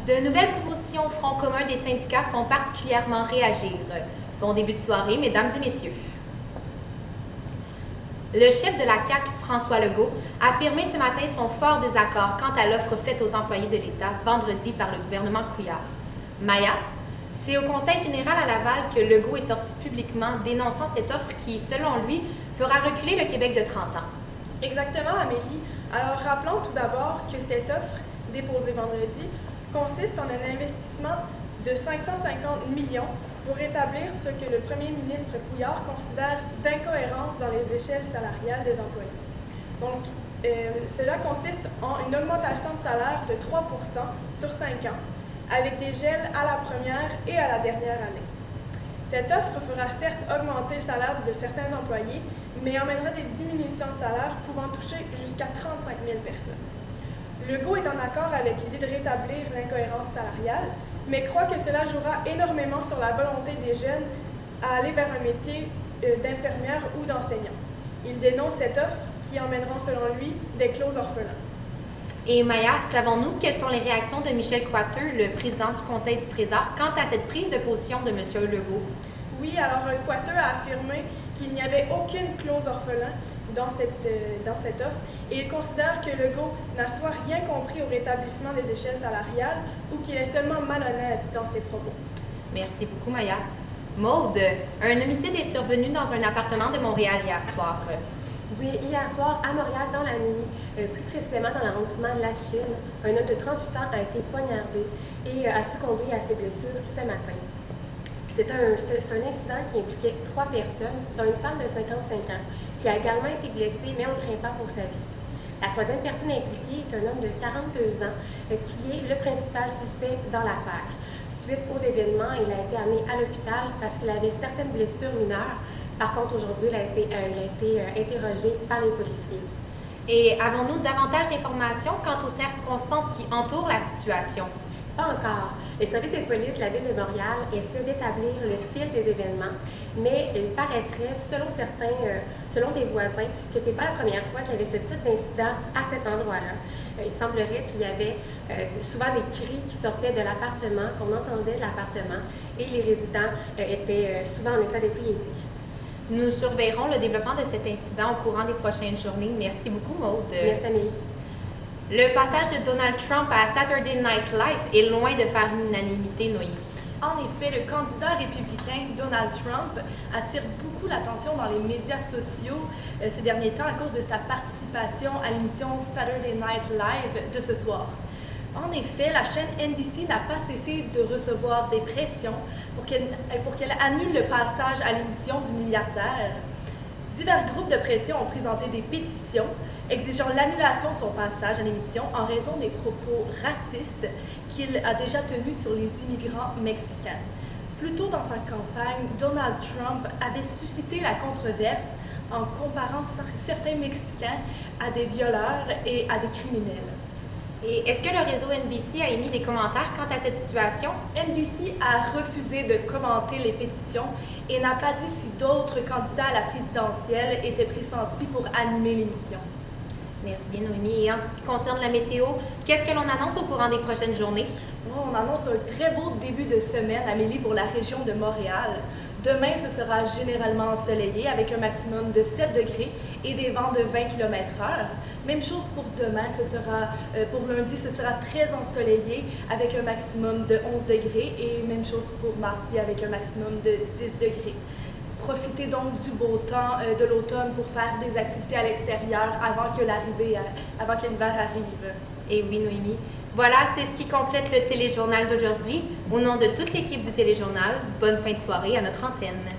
De nouvelles propositions au Front commun des syndicats font particulièrement réagir. Bon début de soirée, mesdames et messieurs. Le chef de la CAQ, François Legault, a affirmé ce matin son fort désaccord quant à l'offre faite aux employés de l'État vendredi par le gouvernement Couillard. Maya, c'est au Conseil général à Laval que Legault est sorti publiquement dénonçant cette offre qui, selon lui, fera reculer le Québec de 30 ans. Exactement, Amélie. Alors rappelons tout d'abord que cette offre, déposée vendredi, consiste en un investissement de 550 millions pour établir ce que le premier ministre Couillard considère d'incohérence dans les échelles salariales des employés. Donc, cela consiste en une augmentation de salaire de 3 % sur 5 ans, avec des gels à la première et à la dernière année. Cette offre fera certes augmenter le salaire de certains employés, mais emmènera des diminutions de salaire pouvant toucher jusqu'à 35 000 personnes. Legault est en accord avec l'idée de rétablir l'incohérence salariale, mais croit que cela jouera énormément sur la volonté des jeunes à aller vers un métier d'infirmière ou d'enseignant. Il dénonce cette offre qui emmènera, selon lui, des clauses orphelins. Et Maya, savons-nous quelles sont les réactions de Michel Coiter, le président du Conseil du Trésor, quant à cette prise de position de M. Legault? Oui, alors Coiter a affirmé qu'il n'y avait aucune clause orphelin dans cette offre et il considère que Legault n'a soit rien compris au rétablissement des échelles salariales ou qu'il est seulement malhonnête dans ses propos. Merci beaucoup, Maya. Maude, un homicide est survenu dans un appartement de Montréal hier soir. Oui, hier soir, à Montréal, dans la nuit, plus précisément dans l'arrondissement de la Chine, un homme de 38 ans a été poignardé et a succombé à ses blessures ce matin. C'est un incident qui impliquait 3 personnes, dont une femme de 55 ans, qui a également été blessée, mais on ne craint pas pour sa vie. La troisième personne impliquée est un homme de 42 ans, qui est le principal suspect dans l'affaire. Suite aux événements, il a été amené à l'hôpital parce qu'il avait certaines blessures mineures. Par contre, aujourd'hui, il a été interrogé par les policiers. Et avons-nous davantage d'informations quant aux circonstances qui entourent la situation? Pas encore. Le service de police de la Ville de Montréal essaie d'établir le fil des événements, mais il paraîtrait, selon des voisins, que ce n'est pas la première fois qu'il y avait ce type d'incident à cet endroit-là. Il semblerait qu'il y avait souvent des cris qui sortaient de l'appartement, qu'on entendait de l'appartement, et les résidents étaient souvent en état d'ébriété. Nous surveillerons le développement de cet incident au courant des prochaines journées. Merci beaucoup, Maude. Merci, Amélie. Le passage de Donald Trump à Saturday Night Live est loin de faire l'unanimité, Noémie. En effet, le candidat républicain Donald Trump attire beaucoup l'attention dans les médias sociaux ces derniers temps à cause de sa participation à l'émission Saturday Night Live de ce soir. En effet, la chaîne NBC n'a pas cessé de recevoir des pressions pour qu'elle annule le passage à l'émission du milliardaire. Divers groupes de pression ont présenté des pétitions exigeant l'annulation de son passage à l'émission en raison des propos racistes qu'il a déjà tenus sur les immigrants mexicains. Plus tôt dans sa campagne, Donald Trump avait suscité la controverse en comparant certains Mexicains à des violeurs et à des criminels. Et est-ce que le réseau NBC a émis des commentaires quant à cette situation? NBC a refusé de commenter les pétitions et n'a pas dit si d'autres candidats à la présidentielle étaient pressentis pour animer l'émission. Merci bien, Noémie. Et en ce qui concerne la météo, qu'est-ce que l'on annonce au courant des prochaines journées? On annonce un très beau début de semaine, Amélie, pour la région de Montréal. Demain, ce sera généralement ensoleillé avec un maximum de 7 degrés et des vents de 20 km/h. Même chose pour demain, pour lundi, ce sera très ensoleillé avec un maximum de 11 degrés et même chose pour mardi avec un maximum de 10 degrés. Profitez donc du beau temps de l'automne pour faire des activités à l'extérieur avant que l'hiver arrive. Et oui, Noémie. Voilà, c'est ce qui complète le téléjournal d'aujourd'hui. Au nom de toute l'équipe du téléjournal, bonne fin de soirée à notre antenne.